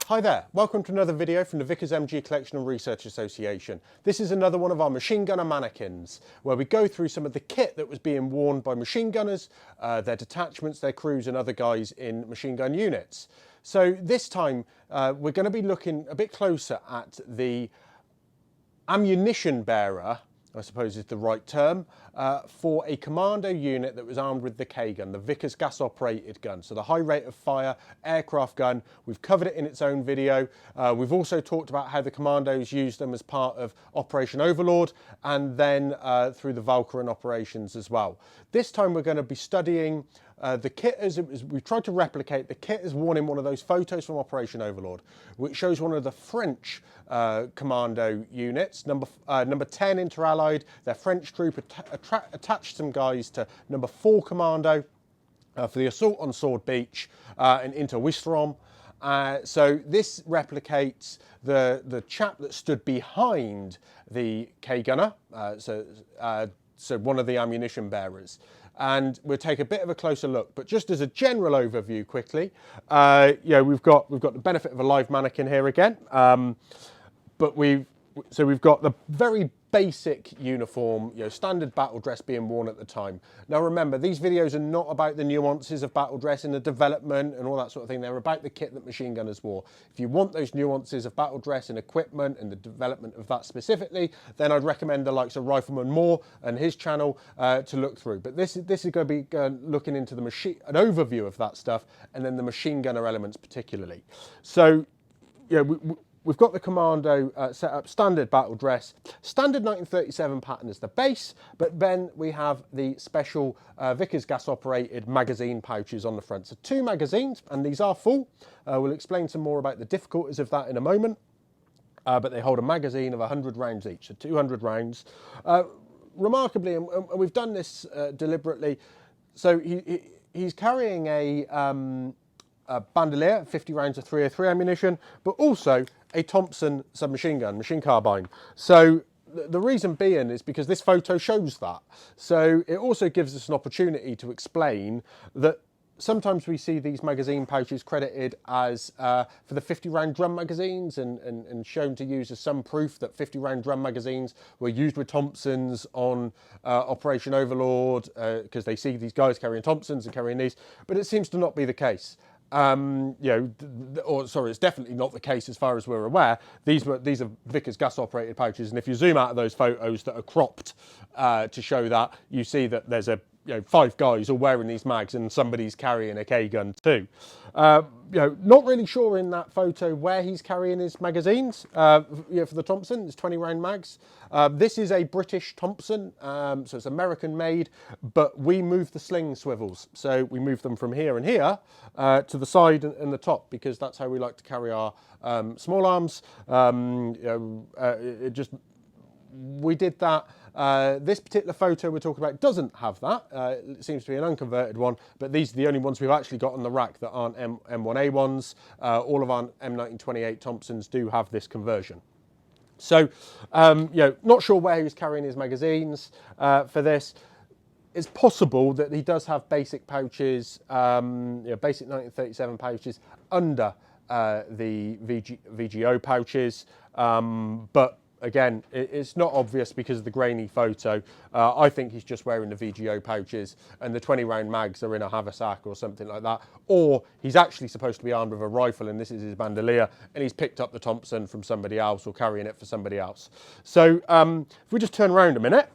Hi there, welcome to another video from the Vickers MG Collection and Research Association. This is another one of our machine gunner mannequins, where we go through some of the kit that was being worn by machine gunners, their detachments, their crews and other guys in machine gun units. So this time we're going to be looking a bit closer at the ammunition bearer, I suppose is the right term, for a Commando unit that was armed with the K-gun, the Vickers gas-operated gun. So the high rate of fire aircraft gun. We've covered it in its own video. We've also talked about how the Commandos used them as part of Operation Overlord and then through the Valkyrie operations as well. This time we're going to be studying the kit as we've tried to replicate the kit as worn in one of those photos from Operation Overlord, which shows one of the French Commando units, number 10 Inter-Allied. Their French troop attached some guys to number 4 Commando for the assault on Sword Beach and into Ouistreham. So this replicates the chap that stood behind the K-gunner, so one of the ammunition bearers. And we'll take a bit of a closer look, but just as a general overview quickly, we've got the benefit of a live mannequin here again, but we've got the very basic uniform, standard battle dress being worn at the time. Now remember, these videos are not about the nuances of battle dress and the development and all that sort of thing. They're about the kit that machine gunners wore. If you want those nuances of battle dress and equipment and the development of that specifically, then I'd recommend the likes of Rifleman Moore and his channel to look through. But this is going to be looking into an overview of that stuff and then the machine gunner elements particularly. So, we've got the Commando set up, standard battle dress, standard 1937 pattern as the base, but then we have the special Vickers gas-operated magazine pouches on the front. So 2 magazines, and these are full. We'll explain some more about the difficulties of that in a moment, but they hold a magazine of 100 rounds each, so 200 rounds. Remarkably, and we've done this deliberately, so he's carrying a bandolier, 50 rounds of 303 ammunition, but also a Thompson submachine gun, machine carbine. So the reason being is because this photo shows that. So it also gives us an opportunity to explain that sometimes we see these magazine pouches credited as for the 50 round drum magazines and shown to use as some proof that 50 round drum magazines were used with Thompsons on Operation Overlord because they see these guys carrying Thompsons and carrying these, but it seems to not be the case. It's definitely not the case as far as we're aware. These are Vickers gas-operated pouches, and if you zoom out of those photos that are cropped to show that, you see that there's 5 guys all wearing these mags, and somebody's carrying a K-gun too. Not really sure in that photo where he's carrying his magazines. For the Thompson, it's 20 round mags. This is a British Thompson, so it's American made, but we move the sling swivels. So we move them from here and here to the side and the top, because that's how we like to carry our small arms. We did that. This particular photo we're talking about doesn't have that. It seems to be an unconverted one, but these are the only ones we've actually got on the rack that aren't M1A ones. All of our M1928 Thompsons do have this conversion. So, not sure where he's carrying his magazines for this. It's possible that he does have basic pouches, basic 1937 pouches under the VGO pouches, but again, it's not obvious because of the grainy photo. I think he's just wearing the VGO pouches and the 20 round mags are in a haversack or something like that. Or he's actually supposed to be armed with a rifle and this is his bandolier and he's picked up the Thompson from somebody else or carrying it for somebody else. So if we just turn around a minute,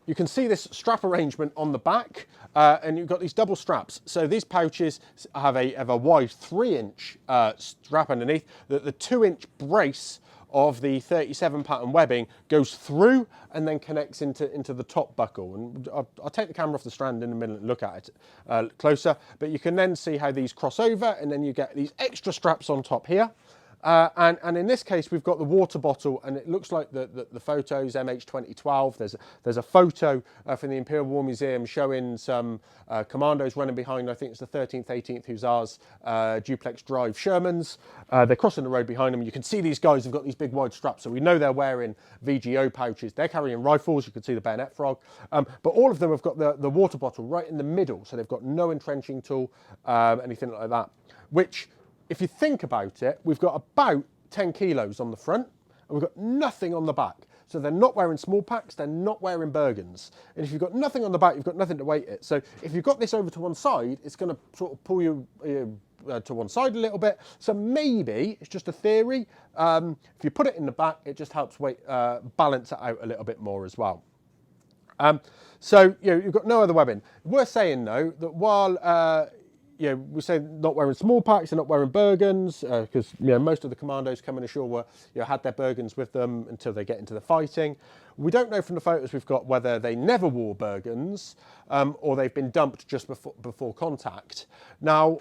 you can see this strap arrangement on the back and you've got these double straps. So these pouches have a wide 3-inch strap underneath. The 2-inch brace of the 37 pattern webbing goes through and then connects into the top buckle. And I'll take the camera off the stand in a minute and look at it closer, but you can then see how these cross over and then you get these extra straps on top here. And in this case, we've got the water bottle, and it looks like the photos, MH 2012. There's a photo from the Imperial War Museum showing some commandos running behind, I think it's the 13th, 18th Hussars duplex drive Shermans. They're crossing the road behind them. You can see these guys have got these big wide straps, so we know they're wearing VGO pouches. They're carrying rifles. You can see the bayonet frog. But all of them have got the water bottle right in the middle, so they've got no entrenching tool, anything like that, which if you think about it, we've got about 10 kilos on the front and we've got nothing on the back. So they're not wearing small packs, they're not wearing Bergens. And if you've got nothing on the back, you've got nothing to weight it. So if you've got this over to one side, it's going to sort of pull you to one side a little bit. So maybe, it's just a theory, if you put it in the back, it just helps balance it out a little bit more as well. So you've got no other webbing. Worth saying though, that while we say not wearing small packs, they're not wearing Bergens, because most of the commandos coming ashore had their Bergens with them until they get into the fighting. We don't know from the photos we've got whether they never wore Bergens or they've been dumped just before contact. Now,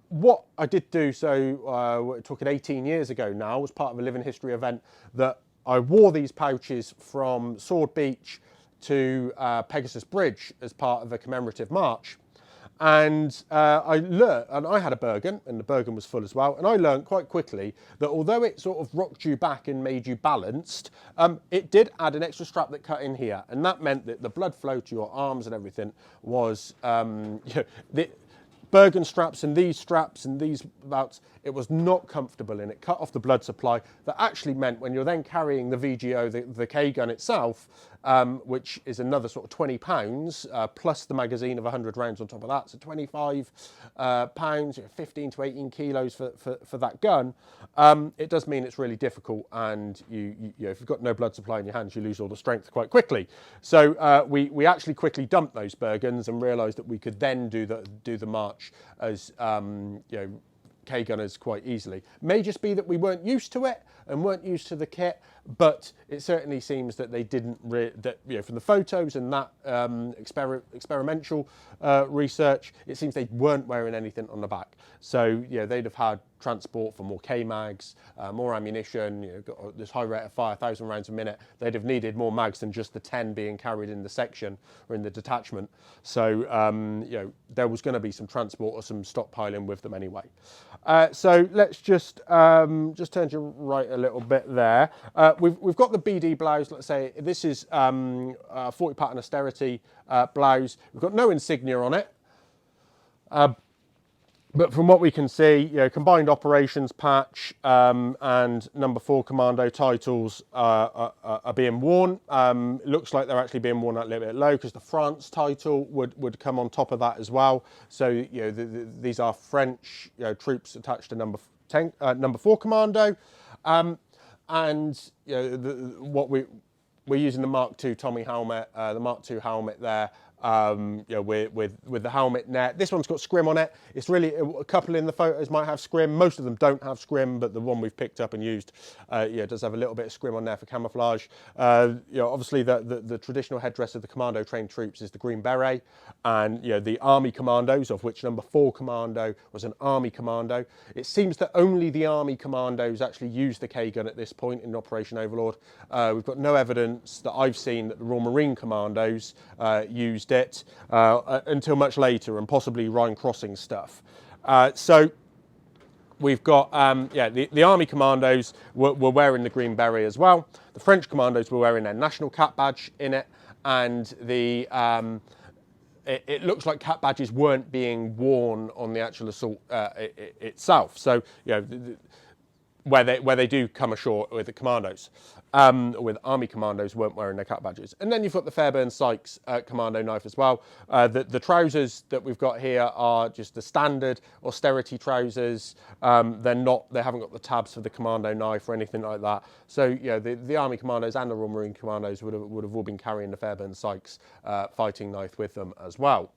what I did do, so we're talking 18 years ago now, was part of a Living History event that I wore these pouches from Sword Beach to Pegasus Bridge as part of a commemorative march. And I learned, and I had a Bergen, and the Bergen was full as well, and I learned quite quickly that although it sort of rocked you back and made you balanced, it did add an extra strap that cut in here, and that meant that the blood flow to your arms and everything was, the Bergen straps and these belts, it was not comfortable, and it cut off the blood supply. That actually meant when you're then carrying the VGO, the K gun itself, which is another sort of 20 pounds, plus the magazine of 100 rounds on top of that, so 25 pounds, 15 to 18 kilos for that gun, it does mean it's really difficult, and if you've got no blood supply in your hands, you lose all the strength quite quickly. So we actually quickly dumped those Bergens and realised that we could then do the march as K-gunners quite easily. May just be that we weren't used to it and weren't used to the kit, but it certainly seems that they didn't, from the photos and that experimental research, it seems they weren't wearing anything on the back. So they'd have had transport for more K-mags, more ammunition, got this high rate of fire, 1,000 rounds a minute. They'd have needed more mags than just the 10 being carried in the section or in the detachment. So there was going to be some transport or some stockpiling with them anyway. So let's just turn to your right a little bit there. We've got the BD blouse. Let's say this is 40 pattern austerity blouse. We've got no insignia on it. But from what we can see, combined operations patch and number 4 commando titles are being worn. It looks like they're actually being worn a little bit low because the France title would come on top of that as well. So these are French troops attached to number 4 commando, and we're using the Mark II Tommy helmet, the Mark II helmet there. With the helmet net. This one's got scrim on it. It's really, a couple in the photos might have scrim. Most of them don't have scrim, but the one we've picked up and used, does have a little bit of scrim on there for camouflage. Obviously the traditional headdress of the commando trained troops is the green beret, and the army commandos, of which number 4 commando was an army commando. It seems that only the army commandos actually use the K-gun at this point in Operation Overlord. We've got no evidence that I've seen that the Royal Marine commandos used it until much later, and possibly Rhine crossing stuff. So we've got the army commandos were wearing the green beret as well. The French commandos were wearing their national cap badge in it, and it looks like cap badges weren't being worn on the actual assault itself. So where they do come ashore with the commandos, with army commandos weren't wearing their cap badges. And then you've got the Fairbairn Sykes commando knife as well. The trousers that we've got here are just the standard austerity trousers. They haven't got the tabs for the commando knife or anything like that. So the army commandos and the Royal Marine commandos would have all been carrying the Fairbairn Sykes fighting knife with them as well.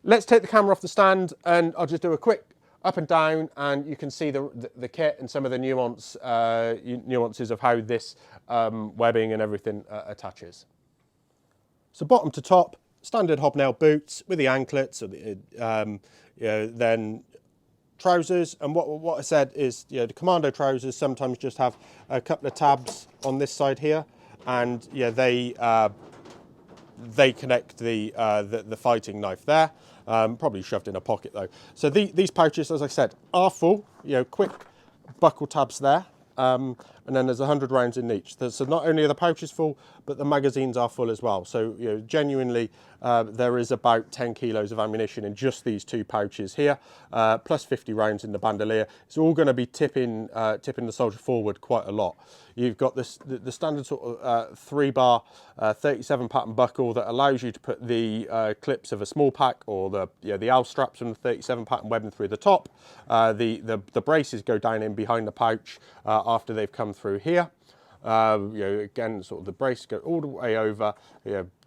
Let's take the camera off the stand, and I'll just do a quick up and down, and you can see the kit and some of the nuances of how this webbing and everything attaches. So bottom to top, standard hobnail boots with the anklets, or then trousers. And what I said is, the commando trousers sometimes just have a couple of tabs on this side here, and they connect the fighting knife there. Probably shoved in a pocket though. So these pouches, as I said, are full. Quick buckle tabs there. and then there's 100 rounds in each. So not only are the pouches full, but the magazines are full as well. So genuinely, there is about 10 kilos of ammunition in just these 2 pouches here, plus 50 rounds in the bandolier. It's all going to be tipping the soldier forward quite a lot. You've got the standard sort of 3-bar 37 pattern buckle that allows you to put the clips of a small pack or the L straps from the 37 pattern webbing through the top. The braces go down in behind the pouch after they've come through here. Again, sort of the brace go all the way over.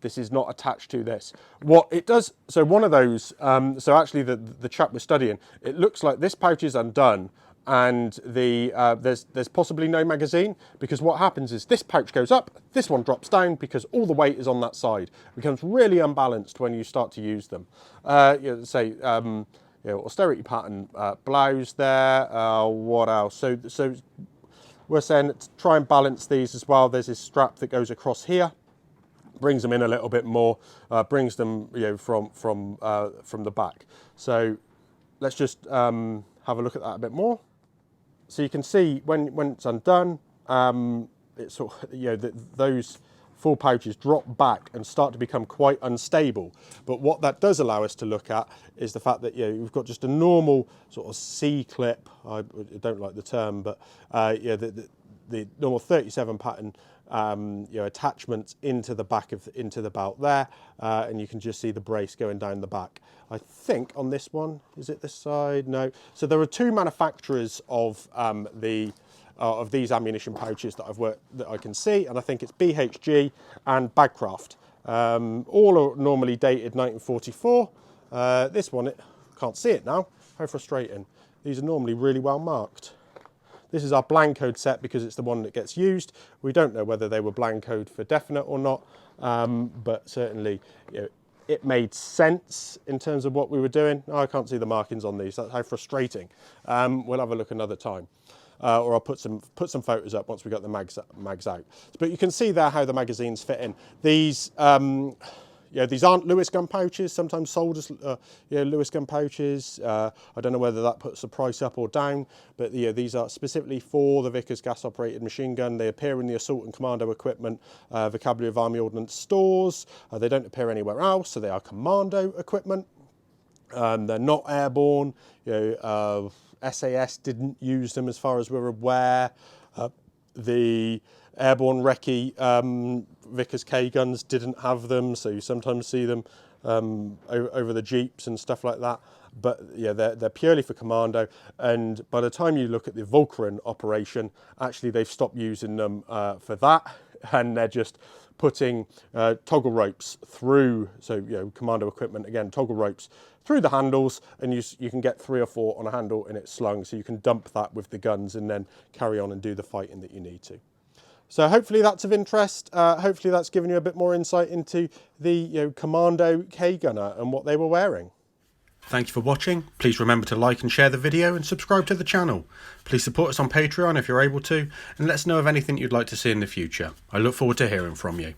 This is not attached to this. What it does, so one of those, so actually the chap we're studying, it looks like this pouch is undone, and there's possibly no magazine, because what happens is this pouch goes up, this one drops down because all the weight is on that side. It becomes really unbalanced when you start to use them. Austerity pattern blouse there. What else? So we're saying to try and balance these as well. There's this strap that goes across here, brings them in a little bit more, brings them from the back. So let's just have a look at that a bit more. So you can see when it's undone, it's sort of, those full pouches drop back and start to become quite unstable. But what that does allow us to look at is the fact that you've got just a normal sort of C-clip. I don't like the term, but the normal 37 pattern attachments into the back into the belt there, and you can just see the brace going down the back. I think on this one, is it this side? No. So there are 2 manufacturers of these ammunition pouches that I can see, and I think it's BHG and Bagcraft. All are normally dated 1944. This one, can't see it now. How frustrating. These are normally really well marked. This is our Blancoed set because it's the one that gets used. We don't know whether they were Blancoed for definite or not, but certainly it made sense in terms of what we were doing. Oh, I can't see the markings on these. That's how frustrating. We'll have a look another time. Or I'll put some photos up once we got the mags out. But you can see there how the magazines fit in. These these aren't Lewis gun pouches. Sometimes sold as Lewis gun pouches. I don't know whether that puts the price up or down, but these are specifically for the Vickers gas operated machine gun. They appear in the assault and commando equipment vocabulary of Army Ordnance stores. They don't appear anywhere else, so they are commando equipment. They're not airborne. SAS didn't use them as far as we're aware. The airborne recce Vickers K guns didn't have them, so you sometimes see them over the Jeeps and stuff like that. But yeah, they're purely for commando, and by the time you look at the Vulcarin operation, actually they've stopped using them for that, and they're just putting toggle ropes through, so commando equipment, again, toggle ropes through the handles, and you can get 3 or 4 on a handle and it's slung, so you can dump that with the guns and then carry on and do the fighting that you need to. So hopefully that's of interest. Hopefully that's given you a bit more insight into the Commando K-Gunner and what they were wearing. Thank you for watching. Please remember to like and share the video and subscribe to the channel. Please support us on Patreon if you're able to, and let us know of anything you'd like to see in the future. I look forward to hearing from you.